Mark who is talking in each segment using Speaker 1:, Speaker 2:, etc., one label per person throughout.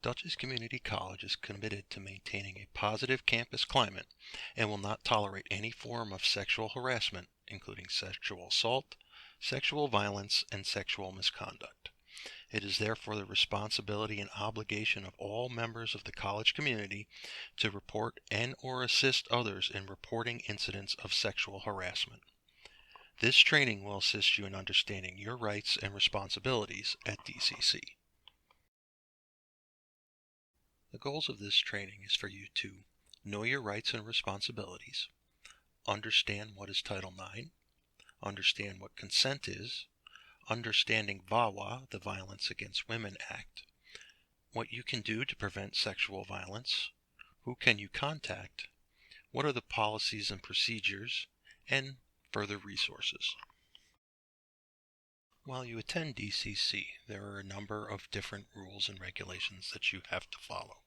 Speaker 1: Dutchess Community College is committed to maintaining a positive campus climate and will not tolerate any form of sexual harassment, including sexual assault, sexual violence, and sexual misconduct. It is therefore the responsibility and obligation of all members of the college community to report and/or assist others in reporting incidents of sexual harassment. This training will assist you in understanding your rights and responsibilities at DCC. The goals of this training is for you to know your rights and responsibilities, understand what is Title IX, understand what consent is, understanding VAWA, the Violence Against Women Act, what you can do to prevent sexual violence, who can you contact, what are the policies and procedures, and further resources. While you attend DCC, there are a number of different rules and regulations that you have to follow.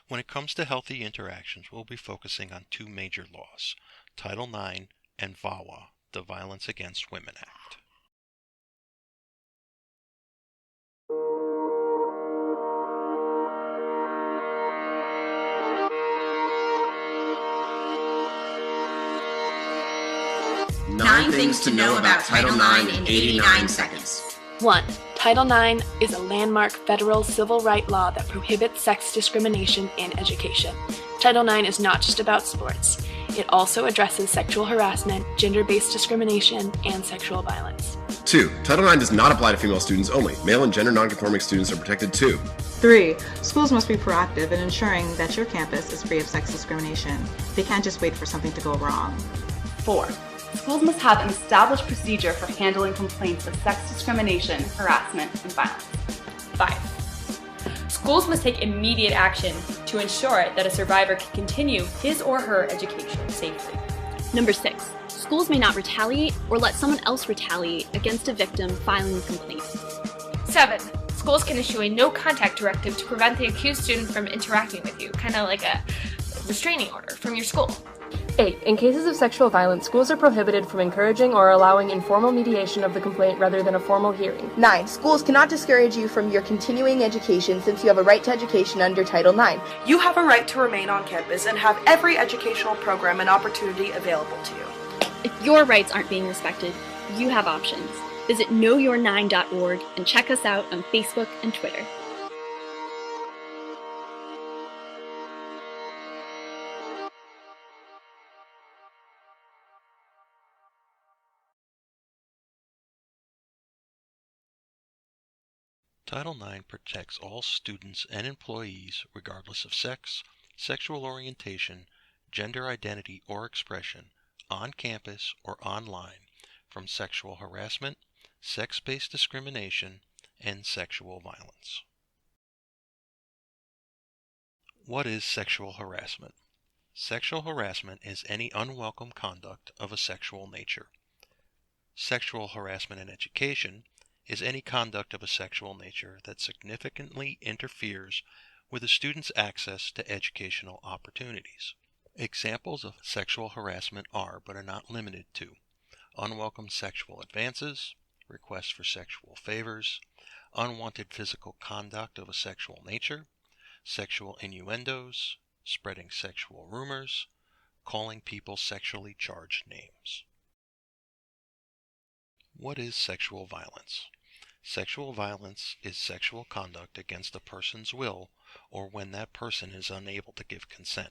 Speaker 1: When it comes to healthy interactions, we'll be focusing on two major laws, Title IX and VAWA, the Violence Against Women Act.
Speaker 2: Nine things to know about Title IX in 89 seconds.
Speaker 3: 1. Title IX is a landmark federal civil rights law that prohibits sex discrimination in education. Title IX is not just about sports. It also addresses sexual harassment, gender-based discrimination, and sexual violence.
Speaker 4: 2. Title IX does not apply to female students only. Male and gender nonconforming students are protected too.
Speaker 5: 3. Schools must be proactive in ensuring that your campus is free of sex discrimination. They can't just wait for something to go wrong.
Speaker 6: 4. Schools must have an established procedure for handling complaints of sex discrimination, harassment, and violence.
Speaker 7: 5. Schools must take immediate action to ensure that a survivor can continue his or her education safely.
Speaker 8: Number 6. Schools may not retaliate or let someone else retaliate against a victim filing a complaint.
Speaker 9: 7. Schools can issue a no-contact directive to prevent the accused student from interacting with you, kind of like a restraining order from your school.
Speaker 10: 8. In cases of sexual violence, schools are prohibited from encouraging or allowing informal mediation of the complaint rather than a formal hearing.
Speaker 11: 9. Schools cannot discourage you from your continuing education since you have a right to education under Title IX.
Speaker 12: You have a right to remain on campus and have every educational program and opportunity available to you.
Speaker 8: If your rights aren't being respected, you have options. Visit knowyour9.org and check us out on Facebook and Twitter.
Speaker 1: Title IX protects all students and employees regardless of sex, sexual orientation, gender identity or expression, on campus or online, from sexual harassment, sex-based discrimination, and sexual violence. What is sexual harassment? Sexual harassment is any unwelcome conduct of a sexual nature. Sexual harassment in education is any conduct of a sexual nature that significantly interferes with a student's access to educational opportunities. Examples of sexual harassment are, but are not limited to, unwelcome sexual advances, requests for sexual favors, unwanted physical conduct of a sexual nature, sexual innuendos, spreading sexual rumors, calling people sexually charged names. What is sexual violence? Sexual violence is sexual conduct against a person's will or when that person is unable to give consent.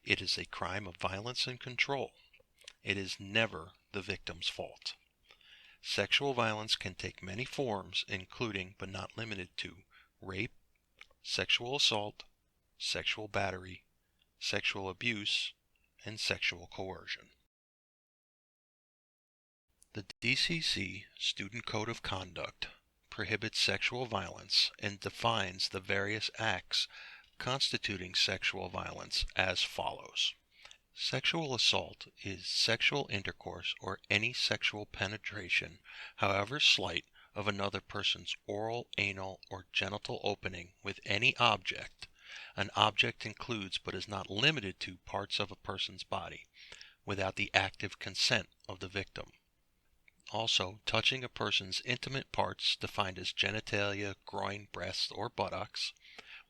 Speaker 1: It is a crime of violence and control. It is never the victim's fault. Sexual violence can take many forms, including but not limited to rape, sexual assault, sexual battery, sexual abuse, and sexual coercion. The DCC Student Code of Conduct prohibits sexual violence and defines the various acts constituting sexual violence as follows. Sexual assault is sexual intercourse or any sexual penetration, however slight, of another person's oral, anal, or genital opening with any object. An object includes but is not limited to parts of a person's body, without the active consent of the victim. Also, touching a person's intimate parts defined as genitalia, groin, breast, or buttocks,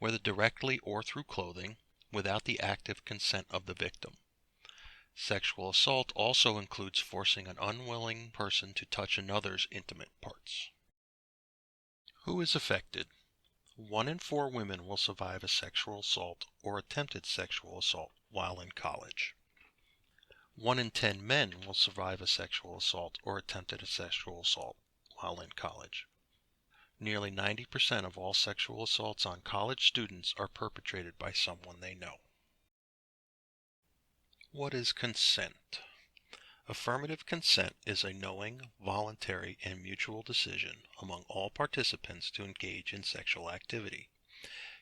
Speaker 1: whether directly or through clothing, without the active consent of the victim. Sexual assault also includes forcing an unwilling person to touch another's intimate parts. Who is affected? 1 in 4 women will survive a sexual assault or attempted sexual assault while in college. 1 in 10 men will survive a sexual assault or attempted a sexual assault while in college. Nearly 90% of all sexual assaults on college students are perpetrated by someone they know. What is consent? Affirmative consent is a knowing, voluntary, and mutual decision among all participants to engage in sexual activity.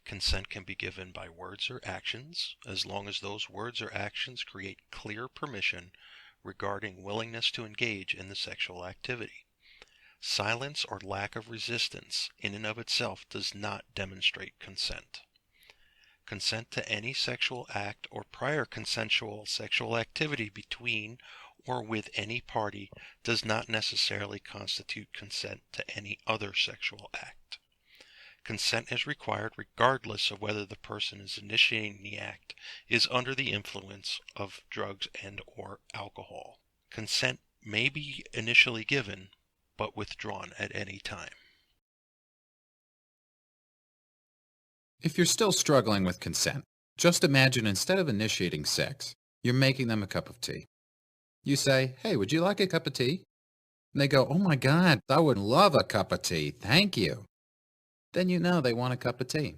Speaker 1: Consent can be given by words or actions, as long as those words or actions create clear permission regarding willingness to engage in the sexual activity. Silence or lack of resistance in and of itself does not demonstrate consent. Consent to any sexual act or prior consensual sexual activity between or with any party does not necessarily constitute consent to any other sexual act. Consent is required regardless of whether the person is initiating the act is under the influence of drugs and/or alcohol. Consent may be initially given, but withdrawn at any time.
Speaker 13: If you're still struggling with consent, just imagine instead of initiating sex, you're making them a cup of tea. You say, "Hey, would you like a cup of tea?" And they go, "Oh my God, I would love a cup of tea, thank you." Then you know they want a cup of tea.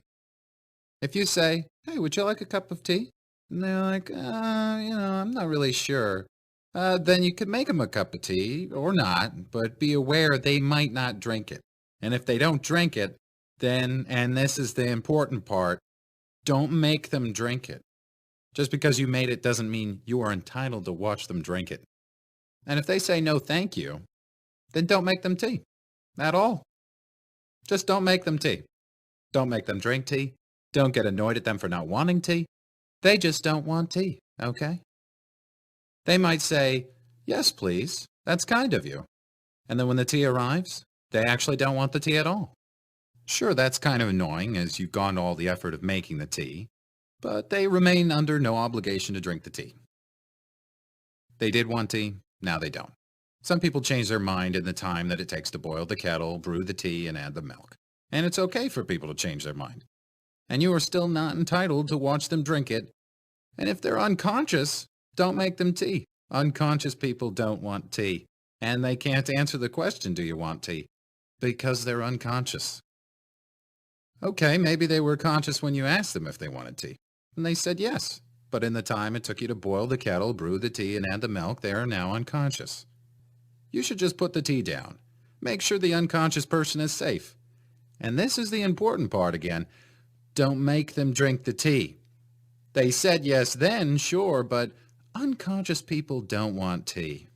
Speaker 13: If you say, "Hey, would you like a cup of tea?" And they're like, I'm not really sure. Then you could make them a cup of tea, or not, but be aware they might not drink it. And if they don't drink it, then, and this is the important part, don't make them drink it. Just because you made it doesn't mean you are entitled to watch them drink it. And if they say no thank you, then don't make them tea. At all. Just don't make them tea. Don't make them drink tea. Don't get annoyed at them for not wanting tea. They just don't want tea, okay? They might say, "Yes, please. That's kind of you." And then when the tea arrives, they actually don't want the tea at all. Sure, that's kind of annoying as you've gone to all the effort of making the tea, but they remain under no obligation to drink the tea. They did want tea, now they don't. Some people change their mind in the time that it takes to boil the kettle, brew the tea, and add the milk. And it's okay for people to change their mind. And you are still not entitled to watch them drink it. And if they're unconscious, don't make them tea. Unconscious people don't want tea. And they can't answer the question, "Do you want tea?" because they're unconscious. Okay, maybe they were conscious when you asked them if they wanted tea. And they said yes. But in the time it took you to boil the kettle, brew the tea, and add the milk, they are now unconscious. You should just put the tea down. Make sure the unconscious person is safe. And this is the important part again. Don't make them drink the tea. They said yes then, sure, but unconscious people don't want tea.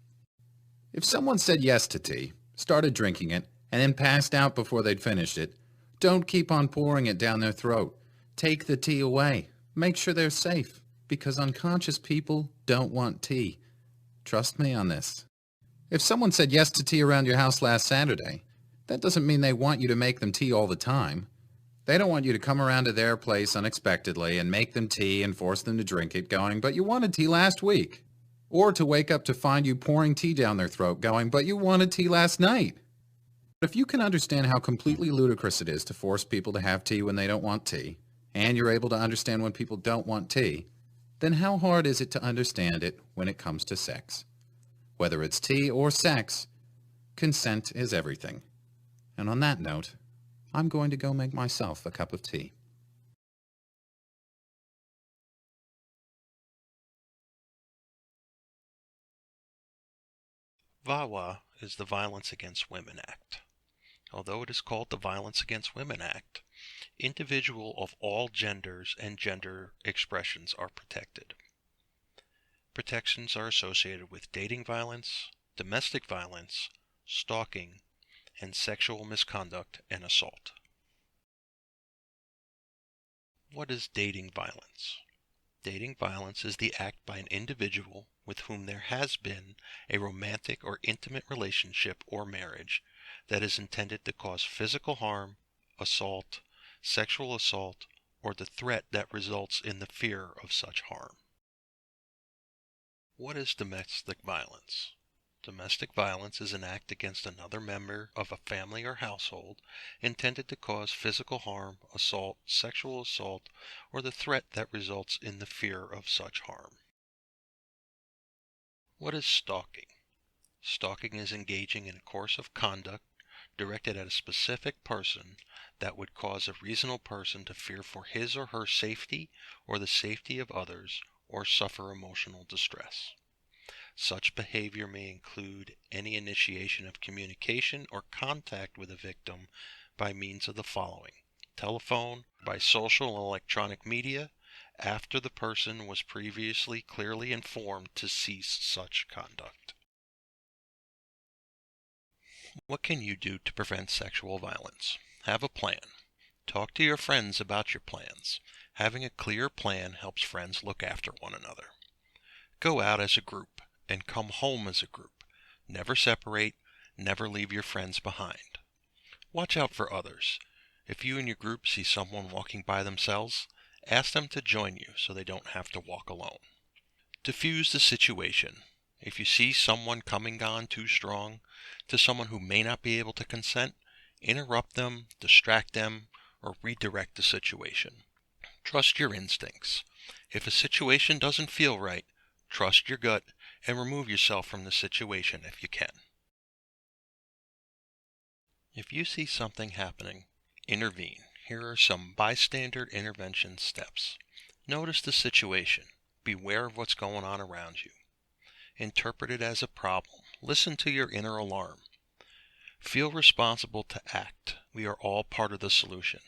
Speaker 13: If someone said yes to tea, started drinking it, and then passed out before they'd finished it, don't keep on pouring it down their throat. Take the tea away. Make sure they're safe, because unconscious people don't want tea. Trust me on this. If someone said yes to tea around your house last Saturday, that doesn't mean they want you to make them tea all the time. They don't want you to come around to their place unexpectedly and make them tea and force them to drink it going, "But you wanted tea last week." Or to wake up to find you pouring tea down their throat going, "But you wanted tea last night." But if you can understand how completely ludicrous it is to force people to have tea when they don't want tea, and you're able to understand when people don't want tea, then how hard is it to understand it when it comes to sex? Whether it's tea or sex, consent is everything. And on that note, I'm going to go make myself a cup of tea.
Speaker 1: VAWA is the Violence Against Women Act. Although it is called the Violence Against Women Act, individuals of all genders and gender expressions are protected. Protections are associated with dating violence, domestic violence, stalking, and sexual misconduct and assault. What is dating violence? Dating violence is the act by an individual with whom there has been a romantic or intimate relationship or marriage that is intended to cause physical harm, assault, sexual assault, or the threat that results in the fear of such harm. What is domestic violence? Domestic violence is an act against another member of a family or household intended to cause physical harm, assault, sexual assault, or the threat that results in the fear of such harm. What is stalking? Stalking is engaging in a course of conduct directed at a specific person that would cause a reasonable person to fear for his or her safety or the safety of others, or suffer emotional distress. Such behavior may include any initiation of communication or contact with a victim by means of the following: telephone, by social and electronic media, after the person was previously clearly informed to cease such conduct. What can you do to prevent sexual violence? Have a plan. Talk to your friends about your plans. Having a clear plan helps friends look after one another. Go out as a group and come home as a group. Never separate, never leave your friends behind. Watch out for others. If you and your group see someone walking by themselves, ask them to join you so they don't have to walk alone. Diffuse the situation. If you see someone coming on too strong to someone who may not be able to consent, interrupt them, distract them, or redirect the situation. Trust your instincts. If a situation doesn't feel right, trust your gut and remove yourself from the situation if you can. If you see something happening, intervene. Here are some bystander intervention steps. Notice the situation. Beware of what's going on around you. Interpret it as a problem. Listen to your inner alarm. Feel responsible to act. We are all part of the solution.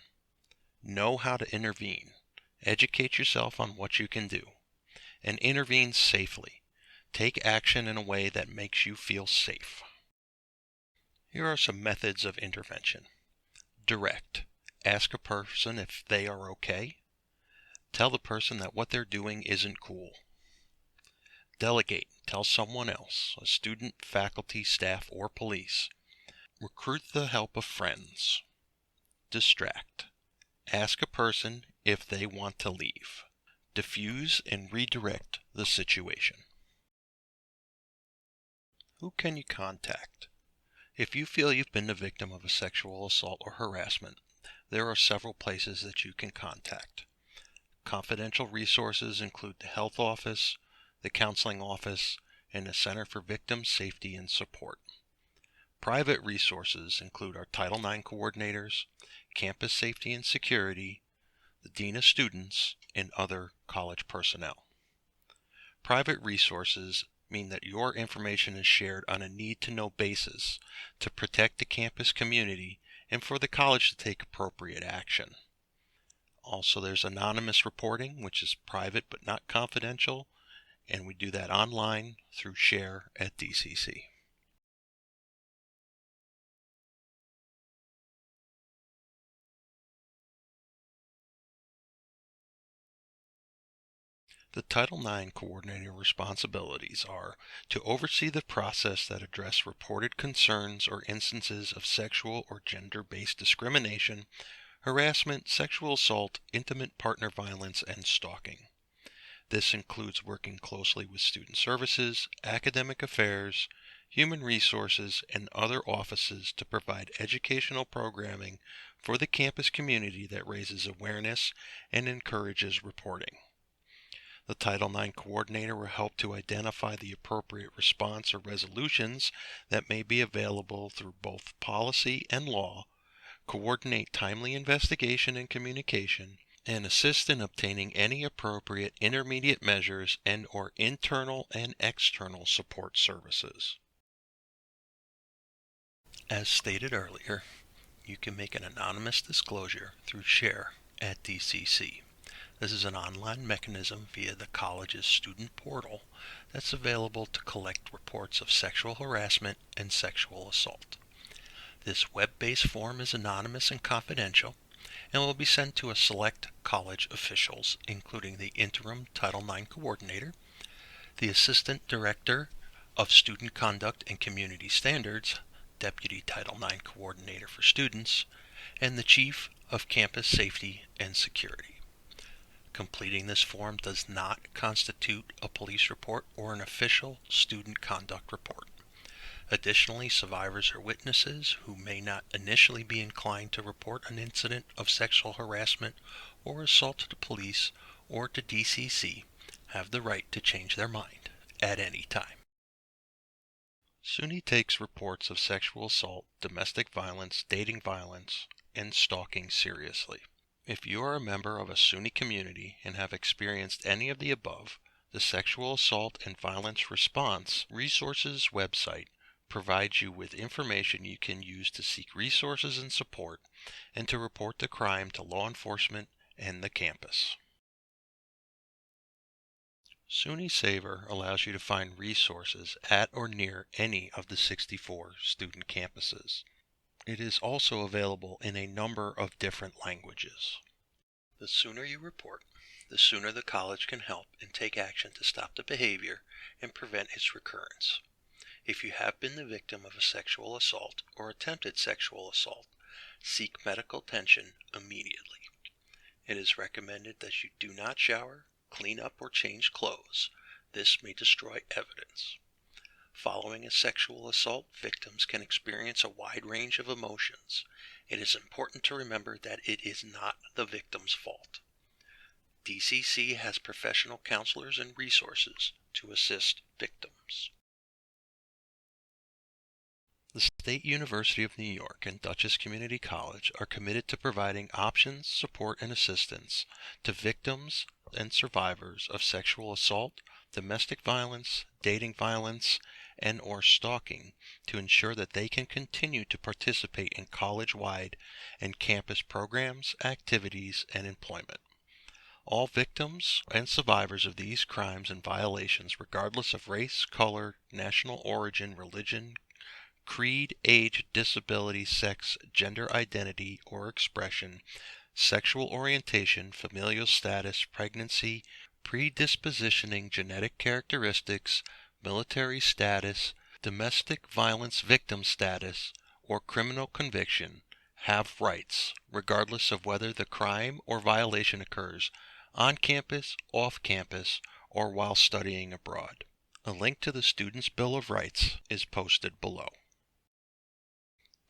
Speaker 1: Know how to intervene. Educate yourself on what you can do. And intervene safely. Take action in a way that makes you feel safe. Here are some methods of intervention. Direct. Ask a person if they are okay. Tell the person that what they're doing isn't cool. Delegate. Tell someone else, a student, faculty, staff, or police. Recruit the help of friends. Distract. Ask a person if they want to leave. Diffuse and redirect the situation. Who can you contact? If you feel you've been the victim of a sexual assault or harassment, there are several places that you can contact. Confidential resources include the health office, the counseling office, and the Center for Victim Safety and Support. Private resources include our Title IX coordinators, campus safety and security, the Dean of Students, and other college personnel. Private resources mean that your information is shared on a need-to-know basis to protect the campus community and for the college to take appropriate action. Also, there's anonymous reporting, which is private but not confidential, and we do that online through Share at DCC. The Title IX coordinator responsibilities are to oversee the process that address reported concerns or instances of sexual or gender-based discrimination, harassment, sexual assault, intimate partner violence, and stalking. This includes working closely with student services, academic affairs, human resources, and other offices to provide educational programming for the campus community that raises awareness and encourages reporting. The Title IX coordinator will help to identify the appropriate response or resolutions that may be available through both policy and law, coordinate timely investigation and communication, and assist in obtaining any appropriate intermediate measures and/or internal and external support services. As stated earlier, you can make an anonymous disclosure through Share at DCC. This is an online mechanism via the college's student portal that's available to collect reports of sexual harassment and sexual assault. This web-based form is anonymous and confidential and will be sent to a select college officials, including the interim Title IX coordinator, the Assistant Director of Student Conduct and Community Standards, Deputy Title IX Coordinator for Students, and the Chief of Campus Safety and Security. Completing this form does not constitute a police report or an official student conduct report. Additionally, survivors or witnesses who may not initially be inclined to report an incident of sexual harassment or assault to the police or to DCC have the right to change their mind at any time. SUNY takes reports of sexual assault, domestic violence, dating violence, and stalking seriously. If you are a member of a SUNY community and have experienced any of the above, the Sexual Assault and Violence Response Resources website provides you with information you can use to seek resources and support and to report the crime to law enforcement and the campus. SUNY Saver allows you to find resources at or near any of the 64 student campuses. It is also available in a number of different languages. The sooner you report, the sooner the college can help and take action to stop the behavior and prevent its recurrence. If you have been the victim of a sexual assault or attempted sexual assault, seek medical attention immediately. It is recommended that you do not shower, clean up, or change clothes. This may destroy evidence. Following a sexual assault, victims can experience a wide range of emotions. It is important to remember that it is not the victim's fault. DCC has professional counselors and resources to assist victims. The State University of New York and Dutchess Community College are committed to providing options, support, and assistance to victims and survivors of sexual assault, domestic violence, dating violence, and/or stalking to ensure that they can continue to participate in college-wide and campus programs, activities, and employment. All victims and survivors of these crimes and violations, regardless of race, color, national origin, religion, creed, age, disability, sex, gender identity or expression, sexual orientation, familial status, pregnancy, predispositioning genetic characteristics, military status, domestic violence victim status, or criminal conviction, have rights, regardless of whether the crime or violation occurs on campus, off campus, or while studying abroad. A link to the Student's Bill of Rights is posted below.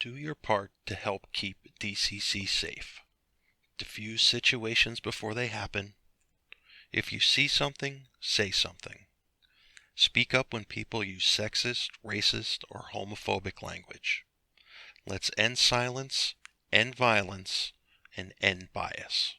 Speaker 1: Do your part to help keep DCC safe. Diffuse situations before they happen. If you see something, say something. Speak up when people use sexist, racist, or homophobic language. Let's end silence, end violence, and end bias.